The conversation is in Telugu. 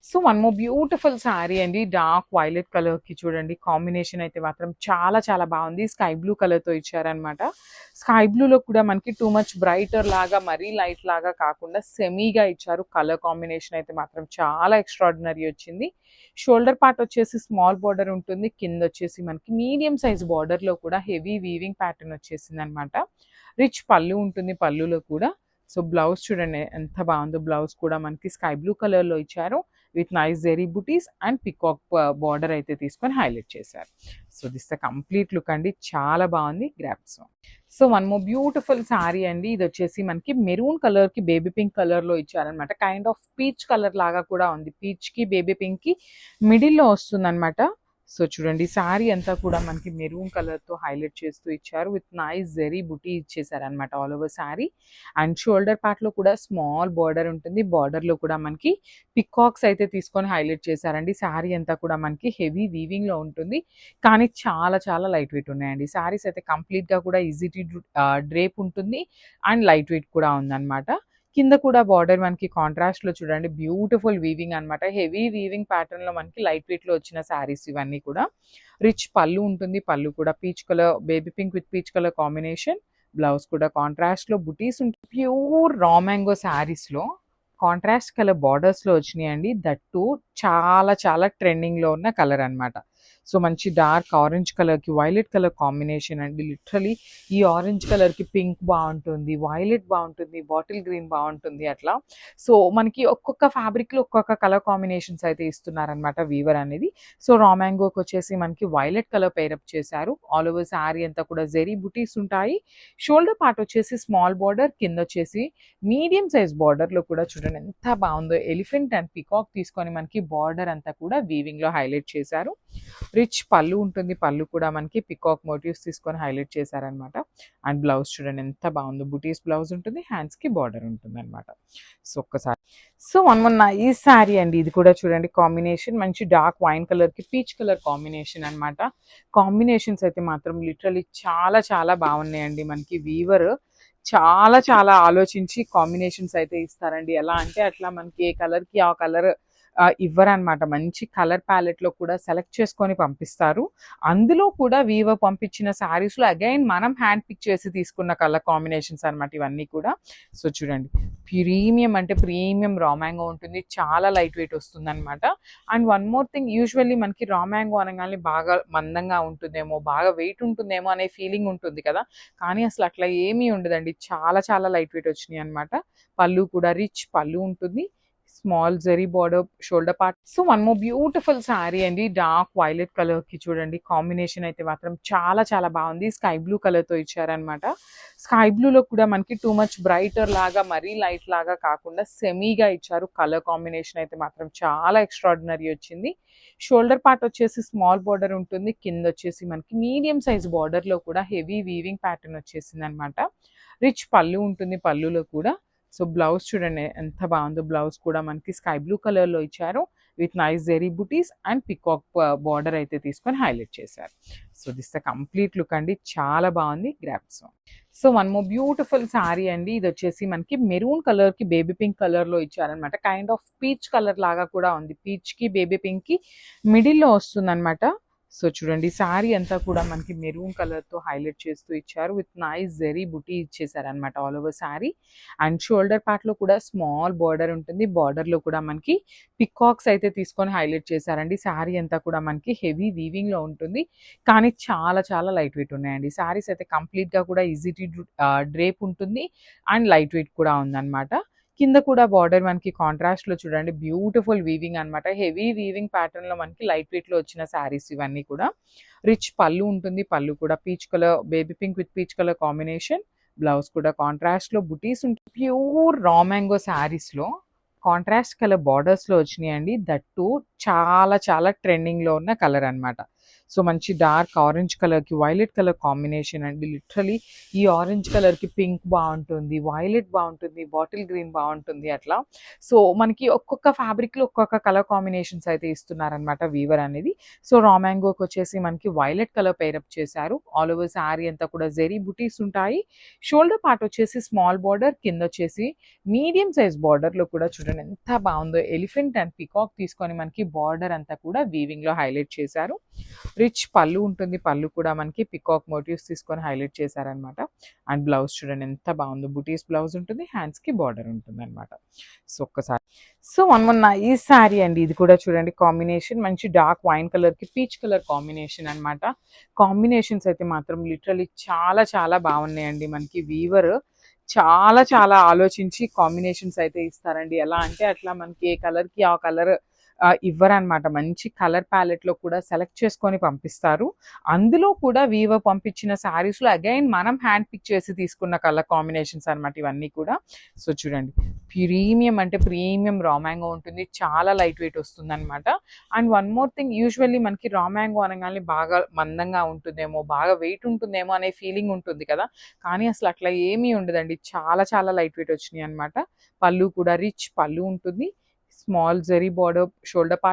So one more beautiful sari అండి. డార్క్ వైలెట్ కలర్ కి చూడండి కాంబినేషన్ అయితే మాత్రం చాలా చాలా బాగుంది. స్కై బ్లూ కలర్ తో ఇచ్చారనమాట. స్కై బ్లూ లో కూడా మనకి టూ మచ్ బ్రైటర్ లాగా మరీ లైట్ లాగా కాకుండా సెమీగా ఇచ్చారు. కలర్ కాంబినేషన్ అయితే మాత్రం చాలా ఎక్స్ట్రాడినరీ వచ్చింది. షోల్డర్ పార్ట్ వచ్చేసి స్మాల్ బార్డర్ ఉంటుంది. కింద వచ్చేసి మనకి మీడియం సైజ్ బార్డర్ లో కూడా హెవీ వీవింగ్ ప్యాటర్న్ వచ్చేసింది అనమాట. రిచ్ పళ్ళు ఉంటుంది పళ్ళులో కూడా. సో బ్లౌజ్ చూడండి ఎంత బాగుందో. బ్లౌజ్ కూడా మనకి స్కై బ్లూ కలర్ లో ఇచ్చారు. With nice zari buttis and peacock border అయితే తీసుకొని హైలైట్ చేశారు. So this the complete look అండి. చాలా బాగుంది. Grasp. So one more beautiful sari అండి. ఇది వచ్చేసి మనకి మెరూన్ కలర్ కి బేబీ పింక్ కలర్ లో ఇచ్చారనమాట. కైండ్ ఆఫ్ పీచ్ కలర్ లాగా కూడా ఉంది. పీచ్ కి బేబీ పింక్ కి మిడిల్ లో వస్తుంది అనమాట. సో చూడండి శారీ అంతా కూడా మనకి మెరూన్ కలర్ తో హైలైట్ చేస్తూ ఇచ్చారు. విత్ నైస్ జెరీ బుటీ ఇచ్చేసారు అనమాట all over sari. And shoulder part లో కూడా స్మాల్ బార్డర్ ఉంటుంది. బార్డర్ లో కూడా మనకి పికాక్స్ అయితే తీసుకొని హైలైట్ చేశారండి. శారీ అంతా కూడా మనకి హెవీ వీవింగ్ లో ఉంటుంది. కానీ చాలా చాలా లైట్ వెయిట్ ఉన్నాయండి. శారీస్ అయితే కంప్లీట్ గా కూడా ఈజీ టు డ్రేప్ ఉంటుంది. అండ్ లైట్ వెయిట్ కూడా ఉందన్నమాట. కింద కూడా బార్డర్ మనకి కాంట్రాస్ట్ లో చూడండి బ్యూటిఫుల్ వీవింగ్ అనమాట. హెవీ వీవింగ్ ప్యాటర్న్ లో మనకి లైట్ వెయిట్ లో వచ్చిన శారీస్ ఇవన్నీ కూడా. రిచ్ పళ్ళు ఉంటుంది. పళ్ళు కూడా peach colour baby pink with peach colour combination. Blouse కూడా కాంట్రాస్ట్ లో బుటీస్ ఉంటుంది. ప్యూర్ రా మ్యాంగో శారీస్ లో కాంట్రాస్ట్ కలర్ బార్డర్స్ లో వచ్చినాయండి. దట్టు చాలా చాలా ట్రెండింగ్ లో ఉన్న కలర్ అనమాట. సో మంచి డార్క్ ఆరెంజ్ కలర్ కి వైలెట్ కలర్ కాంబినేషన్ అండి. లిటరలీ ఈ ఆరెంజ్ కలర్ కి పింక్ బాగుంటుంది, వైలెట్ బాగుంటుంది, బాటిల్ గ్రీన్ బాగుంటుంది అట్లా. సో మనకి ఒక్కొక్క ఫ్యాబ్రిక్ లో ఒక్కొక్క కలర్ కాంబినేషన్స్ అయితే ఇస్తున్నారనమాట వీవర్ అనేది. సో రా మ్యాంగోకి వచ్చేసి మనకి వైలెట్ కలర్ పేరప్ చేశారు. ఆల్ ఓవర్ శారీ అంతా కూడా జెరీ బుటీస్ ఉంటాయి. షోల్డర్ పార్ట్ వచ్చేసి స్మాల్ బార్డర్, కింద వచ్చేసి మీడియం సైజ్ బార్డర్ లో కూడా చూడండి ఎంత బాగుందో. ఎలిఫెంట్ అండ్ పికాక్ తీసుకొని మనకి బార్డర్ అంతా కూడా వీవింగ్ లో హైలైట్ చేశారు. రిచ్ పళ్ళు ఉంటుంది. పళ్ళు కూడా మనకి పికాక్ మోటివ్స్ తీసుకొని హైలైట్ చేశారనమాట. అండ్ బ్లౌజ్ చూడండి ఎంత బాగుందో. బుటీస్ బ్లౌజ్ ఉంటుంది. హ్యాండ్స్ కి బార్డర్ ఉంటుంది అనమాట. సో ఒక్కసారి సో వన్ నైస్ శారీ అండి. ఇది కూడా చూడండి కాంబినేషన్ మంచి డార్క్ వైన్ కలర్ కి పీచ్ కలర్ కాంబినేషన్ అనమాట. కాంబినేషన్స్ అయితే మాత్రం లిటరలీ చాలా చాలా బాగున్నాయండి. మనకి వీవర్ చాలా చాలా ఆలోచించి కాంబినేషన్స్ అయితే ఇస్తారండి. ఎలా అంటే అట్లా మనకి ఏ కలర్ కి ఆ కలర్ ఇవ్వరనమాట. మంచి కలర్ ప్యాలెట్ లో కూడా సెలెక్ట్ చేసుకొని పంపిస్తారు. అందులో కూడా వీవర్ పంపించిన శారీస్ లో అగైన్ మనం హ్యాండ్ పిక్ చేసి తీసుకున్న కలర్ కాంబినేషన్స్ అనమాట ఇవన్నీ కూడా. సో చూడండి ప్రీమియం అంటే ప్రీమియం రా మ్యాంగో ఉంటుంది. చాలా లైట్ వెయిట్ వస్తుంది అనమాట. And one more thing, usually మనకి రా మ్యాంగో అనగానే బాగా మందంగా ఉంటుందేమో, బాగా వెయిట్ ఉంటుందేమో అనే ఫీలింగ్ ఉంటుంది కదా. కానీ అసలు అట్లా ఏమీ ఉండదండి. చాలా చాలా లైట్ వెయిట్ వచ్చినాయి అనమాట. పళ్ళు కూడా రిచ్ పళ్ళు ఉంటుంది. Small zari border shoulder part. So one more beautiful sari అండి. డార్క్ వైలెట్ కలర్ కి చూడండి కాంబినేషన్ అయితే మాత్రం చాలా చాలా బాగుంది. స్కై బ్లూ కలర్ తో ఇచ్చారనమాట. స్కై బ్లూ లో కూడా మనకి టూ మచ్ బ్రైటర్ లాగా మరీ లైట్ లాగా కాకుండా సెమీగా ఇచ్చారు. కలర్ కాంబినేషన్ అయితే మాత్రం చాలా ఎక్స్ట్రాడినరీ వచ్చింది. షోల్డర్ పార్ట్ వచ్చేసి స్మాల్ బార్డర్ ఉంటుంది. కింద వచ్చేసి మనకి మీడియం సైజ్ బార్డర్ లో కూడా హెవీ వీవింగ్ ప్యాటర్న్ వచ్చేసింది అనమాట. రిచ్ పళ్ళు ఉంటుంది. పళ్ళులో కూడా. సో బ్లౌజ్ చూడండి ఎంత బాగుందో. బ్లౌజ్ కూడా మనకి స్కై బ్లూ కలర్ లో ఇచ్చారు. With nice zari buttis and peacock border అయితే తీసుకొని హైలైట్ చేశారు. So this the complete look అండి. చాలా బాగుంది. Grasp. So one more beautiful sari అండి. ఇది వచ్చేసి మనకి మెరూన్ కలర్ కి బేబీ పింక్ కలర్ లో ఇచ్చారనమాట. కైండ్ ఆఫ్ పీచ్ కలర్ లాగా కూడా ఉంది. పీచ్ కి బేబీ పింక్ కి మిడిల్ లో వస్తుంది అనమాట. సో చూడండి శారీ అంతా కూడా మనకి మెరూన్ కలర్ తో హైలైట్ చేస్తూ ఇచ్చారు. విత్ నైస్ జెరీ బుటీ ఇచ్చేసారు అనమాట all over sari. And shoulder part లో కూడా స్మాల్ బార్డర్ ఉంటుంది. బార్డర్ లో కూడా మనకి పికాక్స్ అయితే తీసుకొని హైలైట్ చేశారండి. శారీ అంతా కూడా మనకి హెవీ వీవింగ్ లో ఉంటుంది. కానీ చాలా చాలా లైట్ వెయిట్ ఉన్నాయండి. శారీస్ అయితే కంప్లీట్ గా కూడా ఈజీ టు డ్రేప్ ఉంటుంది. అండ్ లైట్ వెయిట్ కూడా ఉందన్నమాట. కింద కూడా బార్డర్ మనకి కాంట్రాస్ట్ లో చూడండి బ్యూటిఫుల్ వీవింగ్ అనమాట. హెవీ వీవింగ్ ప్యాటర్న్ లో మనకి లైట్ వెయిట్ లో వచ్చిన శారీస్ ఇవన్నీ కూడా. రిచ్ పళ్ళు ఉంటుంది. పళ్ళు కూడా peach colour baby pink with peach colour combination. Blouse కూడా కాంట్రాస్ట్ లో బుటీస్ ఉంటుంది. ప్యూర్ రా మ్యాంగో శారీస్ లో కాంట్రాస్ట్ కలర్ బార్డర్స్ లో వచ్చినాయండి. దట్టు చాలా చాలా ట్రెండింగ్ లో ఉన్న కలర్ అనమాట. సో మంచి డార్క్ ఆరెంజ్ కలర్కి వైలెట్ కలర్ కాంబినేషన్ అండి. లిటరలీ ఈ ఆరెంజ్ కలర్కి పింక్ బాగుంటుంది, వైలెట్ బాగుంటుంది, బాటిల్ గ్రీన్ బాగుంటుంది అట్లా. సో మనకి ఒక్కొక్క ఫ్యాబ్రిక్లో ఒక్కొక్క కలర్ కాంబినేషన్స్ అయితే ఇస్తున్నారనమాట వీవర్ అనేది. సో రా మ్యాంగోకి వచ్చేసి మనకి వైలెట్ కలర్ పేరప్ చేశారు. ఆల్ ఓవర్ శారీ అంతా కూడా జెరీ బుటీస్ ఉంటాయి. షోల్డర్ పార్ట్ వచ్చేసి స్మాల్ బార్డర్, కింద వచ్చేసి మీడియం సైజ్ బార్డర్లో కూడా చూడండి ఎంత బాగుందో. ఎలిఫెంట్ అండ్ పికాక్ తీసుకొని మనకి బార్డర్ అంతా కూడా వీవింగ్లో హైలైట్ చేశారు. రిచ్ పళ్ళు ఉంటుంది, పళ్ళు కూడా మనకి పికాక్ మోటివ్స్ తీసుకొని హైలైట్ చేశారనమాట. అండ్ బ్లౌజ్ చూడండి ఎంత బాగుందో, బుటీస్ బ్లౌజ్ ఉంటుంది, హ్యాండ్స్కి బార్డర్ ఉంటుంది అనమాట. సో ఒక్కసారి వన్ ఈ శారీ అండి. ఇది కూడా చూడండి కాంబినేషన్ మంచి డార్క్ వైన్ కలర్కి పీచ్ కలర్ కాంబినేషన్ అనమాట. కాంబినేషన్స్ అయితే మాత్రం లిటరలీ చాలా చాలా బాగున్నాయండి. మనకి వీవర్ చాలా చాలా ఆలోచించి కాంబినేషన్స్ అయితే ఇస్తారండి. ఎలా అంటే అట్లా మనకి ఏ కలర్కి ఆ కలర్ ఇవ్వరనమాట. మంచి కలర్ ప్యాలెట్లో కూడా సెలెక్ట్ చేసుకొని పంపిస్తారు. అందులో కూడా వీవర్ పంపించిన శారీస్లో అగైన్ మనం హ్యాండ్ పిక్ చేసి తీసుకున్న కలర్ కాంబినేషన్స్ అనమాట ఇవన్నీ కూడా. సో చూడండి ప్రీమియం అంటే ప్రీమియం రా మ్యాంగో ఉంటుంది, చాలా లైట్ వెయిట్ వస్తుంది అనమాట. And one more thing, usually మనకి రా మ్యాంగో అనగానే బాగా మందంగా ఉంటుందేమో, బాగా వెయిట్ ఉంటుందేమో అనే ఫీలింగ్ ఉంటుంది కదా, కానీ అసలు అట్లా ఏమీ ఉండదండి. చాలా చాలా లైట్ వెయిట్ వచ్చినాయి అనమాట. పళ్ళు కూడా రిచ్ పళ్ళు ఉంటుంది, small zari border, shoulder part